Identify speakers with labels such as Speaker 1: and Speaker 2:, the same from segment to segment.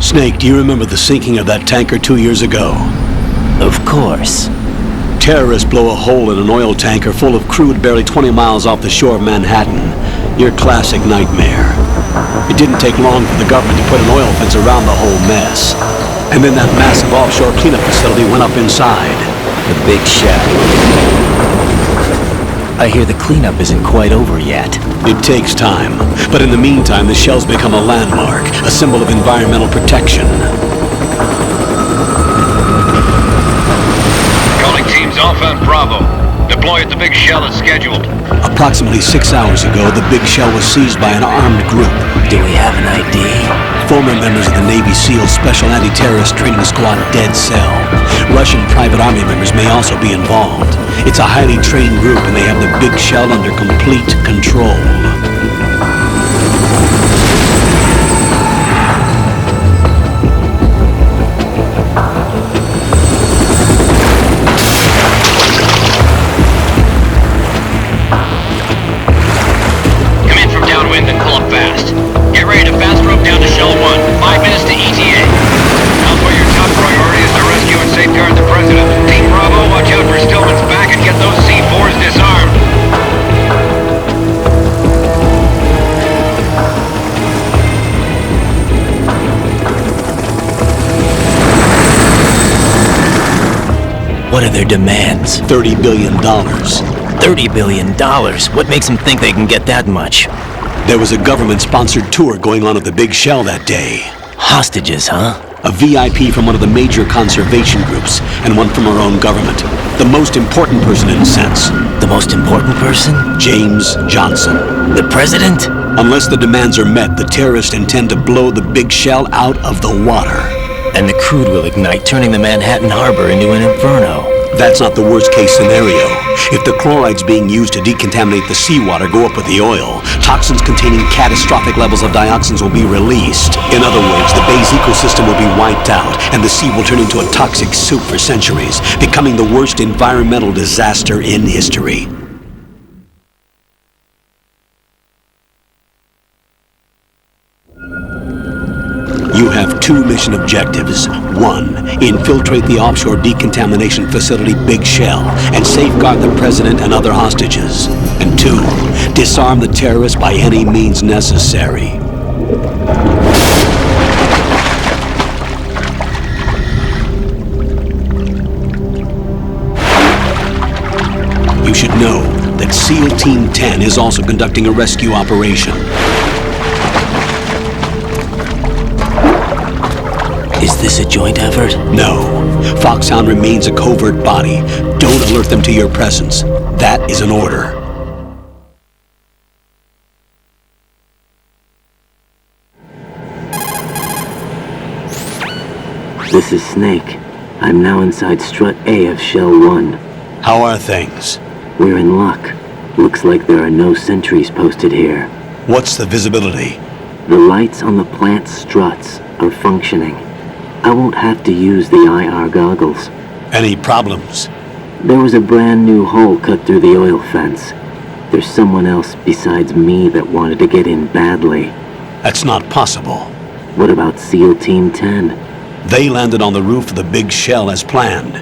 Speaker 1: Snake, do you remember the sinking of that tanker 2 years ago?
Speaker 2: Of course.
Speaker 1: Terrorists blow a hole in an oil tanker full of crude barely 20 miles off the shore of Manhattan. Your classic nightmare. It didn't take long for the government to put an oil fence around the whole mess. And then that massive offshore cleanup facility went up inside.
Speaker 2: The big shell. I hear the cleanup isn't quite over yet.
Speaker 1: It takes time, but in the meantime, the shell's become a landmark, a symbol of environmental protection.
Speaker 3: Calling teams Alpha and Bravo. Deploy at the big shell as scheduled.
Speaker 1: Approximately 6 hours ago, the big shell was seized by an armed group.
Speaker 2: Do we have an ID?
Speaker 1: Former members of the Navy SEAL Special Anti-Terrorist Training Squad Dead Cell. Russian private army members may also be involved. It's a highly trained group and they have the big shell under complete control.
Speaker 3: Come in from downwind and pull up fast. Get ready to fast rope down to Shell 1. 5 minutes to ETA. Alpha, your top priority is to rescue and safeguard the President. Team Bravo, watch out for Stillman's back and get those C4s disarmed.
Speaker 2: What are their demands?
Speaker 1: $30 billion.
Speaker 2: $30 billion? What makes them think they can get that much?
Speaker 1: There was a government-sponsored tour going on at the big shell that day.
Speaker 2: Hostages, huh?
Speaker 1: A VIP from one of the major conservation groups, and one from our own government. The most important person in a sense.
Speaker 2: The most important person?
Speaker 1: James Johnson.
Speaker 2: The president?
Speaker 1: Unless the demands are met, the terrorists intend to blow the big shell out of the water.
Speaker 2: And the crude will ignite, turning the Manhattan Harbor into an inferno.
Speaker 1: That's not the worst-case scenario. If the chlorides being used to decontaminate the seawater go up with the oil, toxins containing catastrophic levels of dioxins will be released. In other words, the bay's ecosystem will be wiped out, and the sea will turn into a toxic soup for centuries, becoming the worst environmental disaster in history. You have 2 mission objectives. 1, infiltrate the offshore decontamination facility Big Shell and safeguard the president and other hostages. And 2, disarm the terrorists by any means necessary. You should know that SEAL Team 10 is also conducting a rescue operation.
Speaker 2: Is this a joint effort?
Speaker 1: No. Foxhound remains a covert body. Don't alert them to your presence. That is an order.
Speaker 4: This is Snake. I'm now inside Strut A of Shell 1.
Speaker 1: How are things?
Speaker 4: We're in luck. Looks like there are no sentries posted here.
Speaker 1: What's the visibility?
Speaker 4: The lights on the plant struts are functioning. I won't have to use the IR goggles.
Speaker 1: Any problems?
Speaker 4: There was a brand new hole cut through the oil fence. There's someone else besides me that wanted to get in badly.
Speaker 1: That's not possible.
Speaker 4: What about SEAL Team 10?
Speaker 1: They landed on the roof of the Big Shell as planned.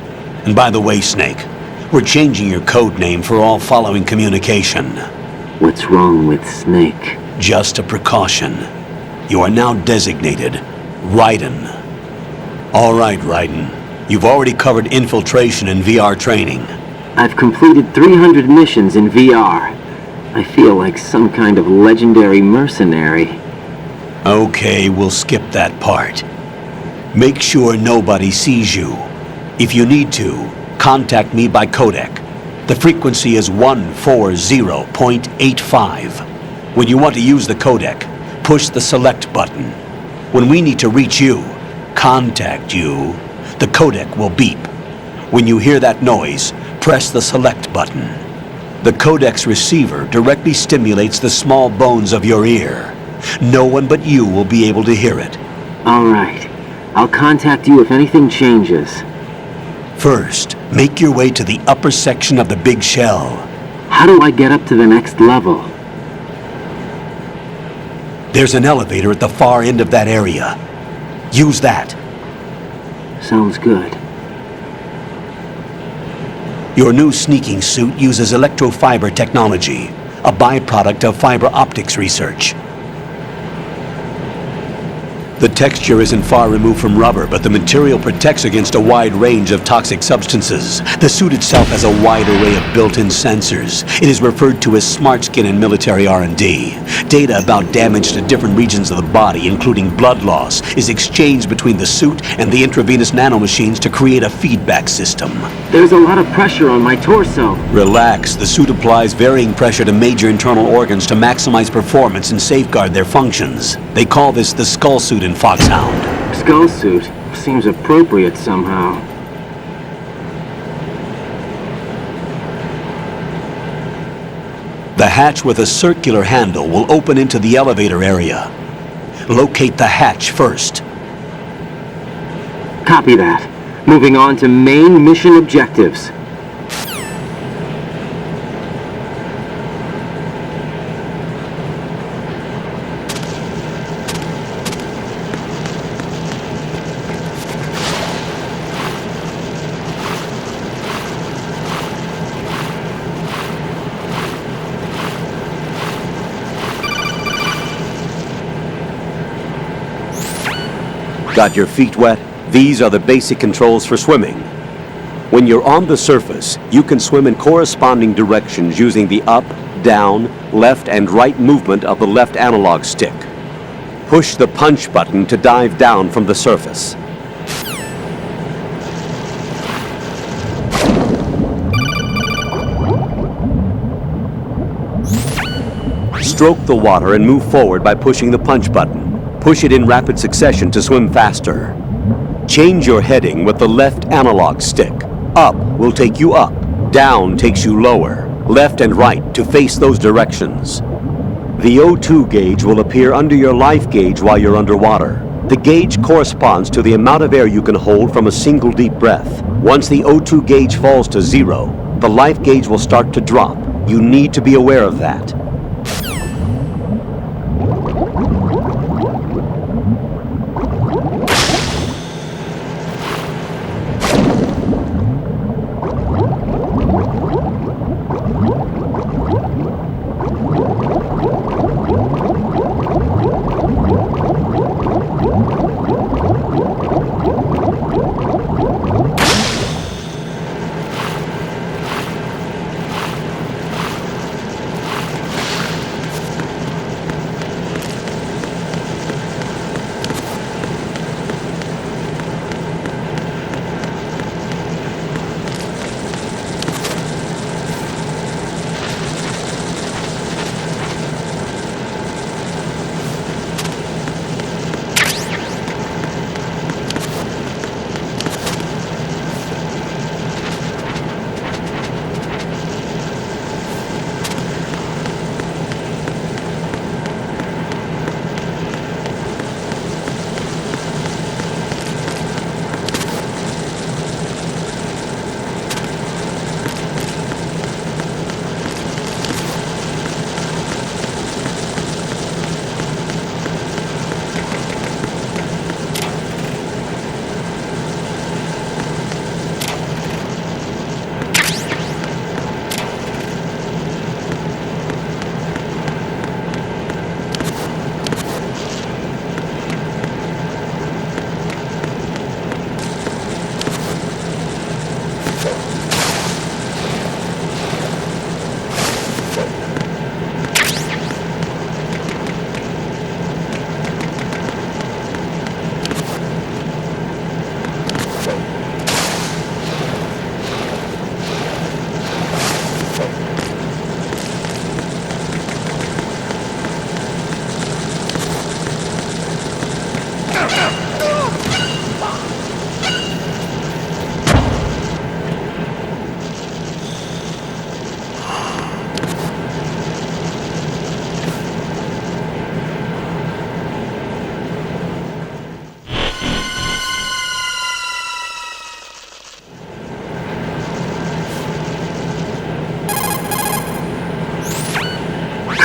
Speaker 1: And by the way, Snake, we're changing your code name for all following communication.
Speaker 4: What's wrong with Snake?
Speaker 1: Just a precaution. You are now designated Raiden. All right, Raiden. You've already covered infiltration and VR training.
Speaker 4: I've completed 300 missions in VR. I feel like some kind of legendary mercenary.
Speaker 1: Okay, we'll skip that part. Make sure nobody sees you. If you need to, contact me by codec. The frequency is 140.85. When you want to use the codec, push the select button. When we need to reach you, contact you, the codec will beep. When you hear that noise, press the select button. The codec's receiver directly stimulates the small bones of your ear. No one but you will be able to hear it.
Speaker 4: All right. I'll contact you if anything changes.
Speaker 1: First, make your way to the upper section of the Big Shell.
Speaker 4: How do I get up to the next level?
Speaker 1: There's an elevator at the far end of that area. Use that.
Speaker 4: Sounds good.
Speaker 1: Your new sneaking suit uses electrofiber technology, a byproduct of fiber optics research. The texture isn't far removed from rubber, but the material protects against a wide range of toxic substances. The suit itself has a wide array of built-in sensors. It is referred to as smart skin in military R&D. Data about damage to different regions of the body, including blood loss, is exchanged between the suit and the intravenous nanomachines to create a feedback system.
Speaker 4: There's a lot of pressure on my torso.
Speaker 1: Relax. The suit applies varying pressure to major internal organs to maximize performance and safeguard their functions. They call this the skull suit in Foxhound.
Speaker 4: Skull suit seems appropriate somehow.
Speaker 1: The hatch with a circular handle will open into the elevator area. Locate the hatch first.
Speaker 4: Copy that. Moving on to main mission objectives.
Speaker 1: Got your feet wet? These are the basic controls for swimming. When you're on the surface, you can swim in corresponding directions using the up, down, left, and right movement of the left analog stick. Push the punch button to dive down from the surface. Stroke the water and move forward by pushing the punch button. Push it in rapid succession to swim faster. Change your heading with the left analog stick. Up will take you up. Down takes you lower. Left and right to face those directions. The O2 gauge will appear under your life gauge while you're underwater. The gauge corresponds to the amount of air you can hold from a single deep breath. Once the O2 gauge falls to 0, the life gauge will start to drop. You need to be aware of that.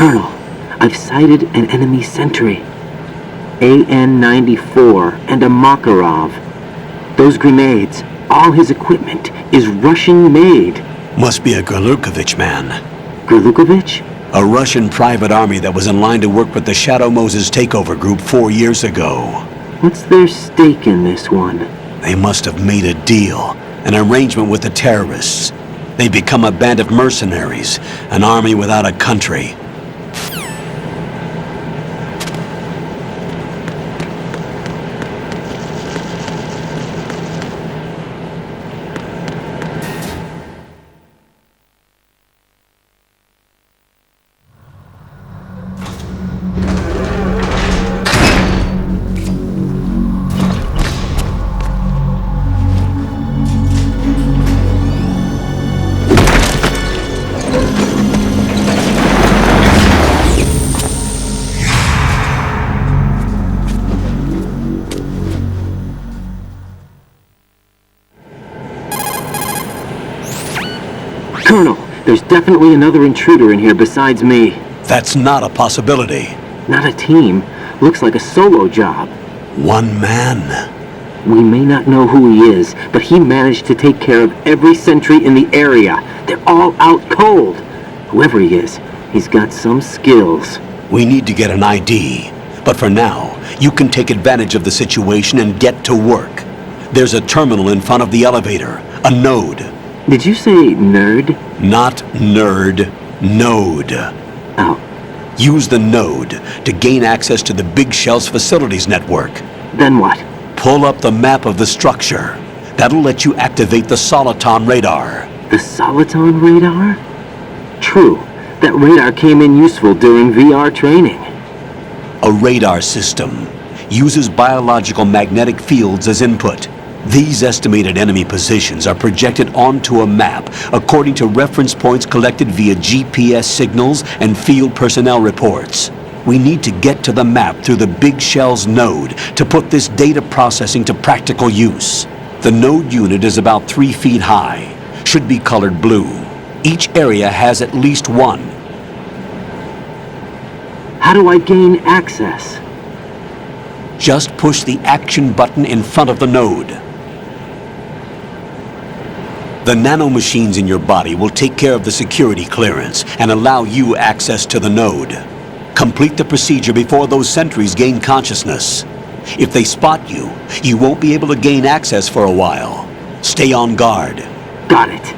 Speaker 4: Colonel, I've sighted an enemy sentry. AN-94 and a Makarov. Those grenades, all his equipment, is Russian-made.
Speaker 1: Must be a Gorlukovich man.
Speaker 4: Gorlukovich?
Speaker 1: A Russian private army that was in line to work with the Shadow Moses takeover group 4 years ago.
Speaker 4: What's their stake in this one?
Speaker 1: They must have made a deal, an arrangement with the terrorists. They become a band of mercenaries, an army without a country.
Speaker 4: Colonel, there's definitely another intruder in here besides me.
Speaker 1: That's not a possibility.
Speaker 4: Not a team. Looks like a solo job.
Speaker 1: One man.
Speaker 4: We may not know who he is, but he managed to take care of every sentry in the area. They're all out cold. Whoever he is, he's got some skills.
Speaker 1: We need to get an ID. But for now, you can take advantage of the situation and get to work. There's a terminal in front of the elevator. A node.
Speaker 4: Did you say nerd?
Speaker 1: Not nerd. Node.
Speaker 4: Oh,
Speaker 1: Use the node to gain access to the Big Shell's facilities network.
Speaker 4: then what?
Speaker 1: Pull up the map of the structure. That'll let you activate the Soliton radar.
Speaker 4: The Soliton radar? True. That radar came in useful during VR training.
Speaker 1: A radar system uses biological magnetic fields as input. These estimated enemy positions are projected onto a map according to reference points collected via GPS signals and field personnel reports. We need to get to the map through the Big Shell's node to put this data processing to practical use. The node unit is about 3 feet high, should be colored blue. Each area has at least one.
Speaker 4: How do I gain access?
Speaker 1: Just push the action button in front of the node. The nanomachines in your body will take care of the security clearance and allow you access to the node. Complete the procedure before those sentries gain consciousness. If they spot you, you won't be able to gain access for a while. Stay on guard.
Speaker 4: Got it.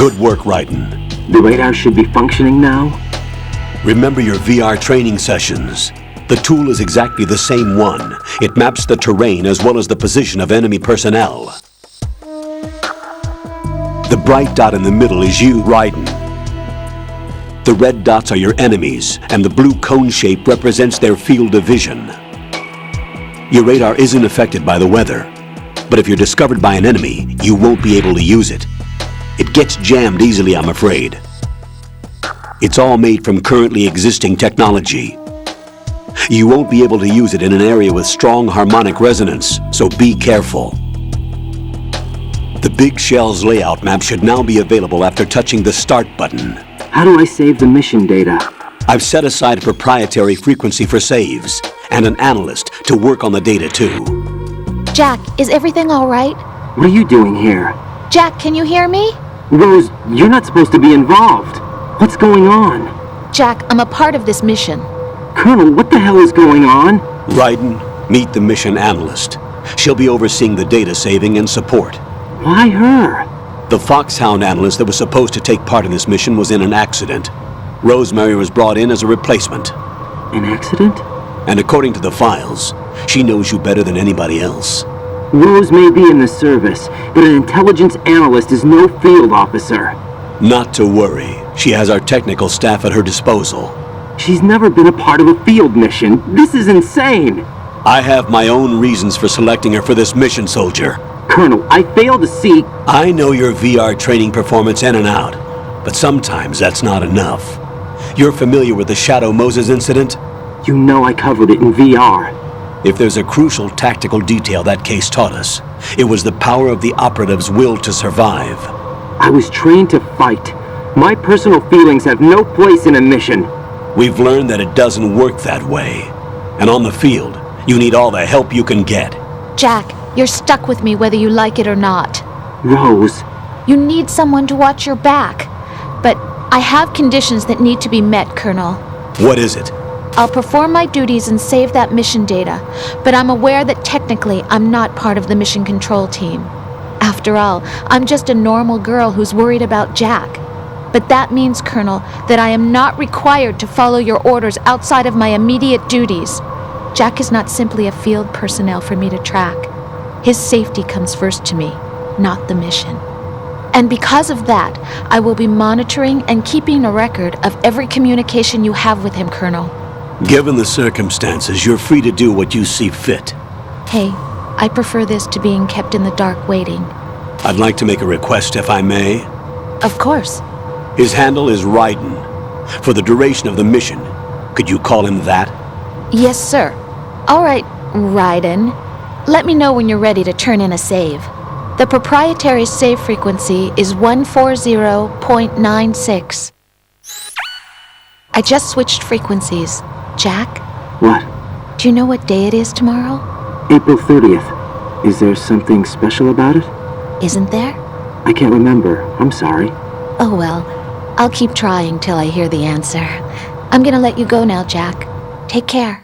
Speaker 1: Good work, Raiden.
Speaker 4: The radar should be functioning now?
Speaker 1: Remember your VR training sessions. The tool is exactly the same one. It maps the terrain as well as the position of enemy personnel. The bright dot in the middle is you, Raiden. The red dots are your enemies, and the blue cone shape represents their field of vision. Your radar isn't affected by the weather, but if you're discovered by an enemy, you won't be able to use it. It gets jammed easily, I'm afraid. It's all made from currently existing technology. You won't be able to use it in an area with strong harmonic resonance, so be careful. The Big Shell's layout map should now be available after touching the Start button.
Speaker 4: How do I save the mission data?
Speaker 1: I've set aside a proprietary frequency for saves, and an analyst to work on the data too.
Speaker 5: Jack, is everything all right?
Speaker 4: What are you doing here?
Speaker 5: Jack, can you hear me?
Speaker 4: Rose, you're not supposed to be involved. What's going on?
Speaker 5: Jack, I'm a part of this mission.
Speaker 4: Colonel, what the hell is going on?
Speaker 1: Raiden, meet the mission analyst. She'll be overseeing the data saving and support.
Speaker 4: Why her?
Speaker 1: The Foxhound analyst that was supposed to take part in this mission was in an accident. Rosemary was brought in as a replacement.
Speaker 4: An accident?
Speaker 1: And according to the files, she knows you better than anybody else.
Speaker 4: Rose may be in the service, but an intelligence analyst is no field officer.
Speaker 1: Not to worry. She has our technical staff at her disposal.
Speaker 4: She's never been a part of a field mission. This is insane!
Speaker 1: I have my own reasons for selecting her for this mission, soldier.
Speaker 4: Colonel, I fail to see...
Speaker 1: I know your VR training performance in and out, but sometimes that's not enough. You're familiar with the Shadow Moses incident?
Speaker 4: You know I covered it in VR.
Speaker 1: If there's a crucial tactical detail that case taught us, it was the power of the operative's will to survive.
Speaker 4: I was trained to fight. My personal feelings have no place in a mission.
Speaker 1: We've learned that it doesn't work that way. And on the field, you need all the help you can get.
Speaker 5: Jack, you're stuck with me whether you like it or not.
Speaker 4: Rose,
Speaker 5: You need someone to watch your back. But I have conditions that need to be met, Colonel.
Speaker 1: What is it?
Speaker 5: I'll perform my duties and save that mission data, but I'm aware that technically I'm not part of the mission control team. After all, I'm just a normal girl who's worried about Jack. But that means, Colonel, that I am not required to follow your orders outside of my immediate duties. Jack is not simply a field personnel for me to track. His safety comes first to me, not the mission. And because of that, I will be monitoring and keeping a record of every communication you have with him, Colonel.
Speaker 1: Given the circumstances, you're free to do what you see fit.
Speaker 5: Hey, I prefer this to being kept in the dark waiting.
Speaker 1: I'd like to make a request, if I may.
Speaker 5: Of course.
Speaker 1: His handle is Raiden. For the duration of the mission, could you call him that?
Speaker 5: Yes, sir. All right, Raiden. Let me know when you're ready to turn in a save. The proprietary save frequency is 140.96. I just switched frequencies. Jack,
Speaker 4: what?
Speaker 5: do you know what day it is tomorrow?
Speaker 4: April 30th. Is there something special about it?
Speaker 5: Isn't there?
Speaker 4: I can't remember. I'm sorry.
Speaker 5: Oh well, I'll keep trying till I hear the answer. I'm gonna let you go now, Jack. Take care.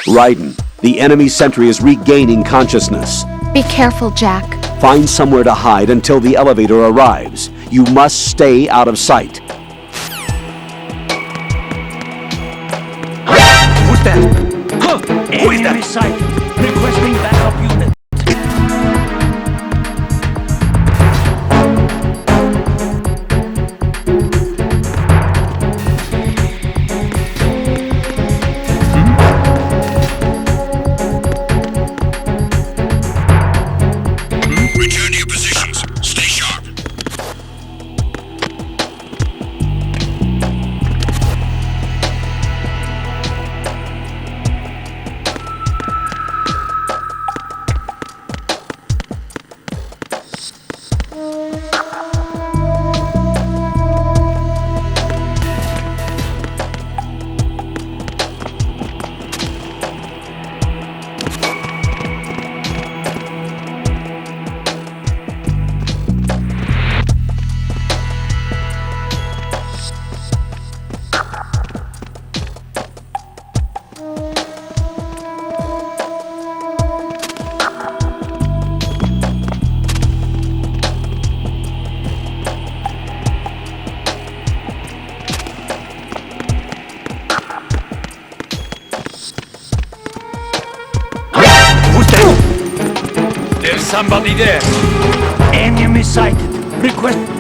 Speaker 1: Raiden, the enemy sentry is regaining consciousness.
Speaker 5: Be careful, Jack.
Speaker 1: Find somewhere to hide until the elevator arrives. You must stay out of sight.
Speaker 6: Who's that? Huh? Who is that? Sight. Requesting backup unit.
Speaker 7: Return to your positions. Stay sharp.
Speaker 6: somebody there. Enemy sighted. Request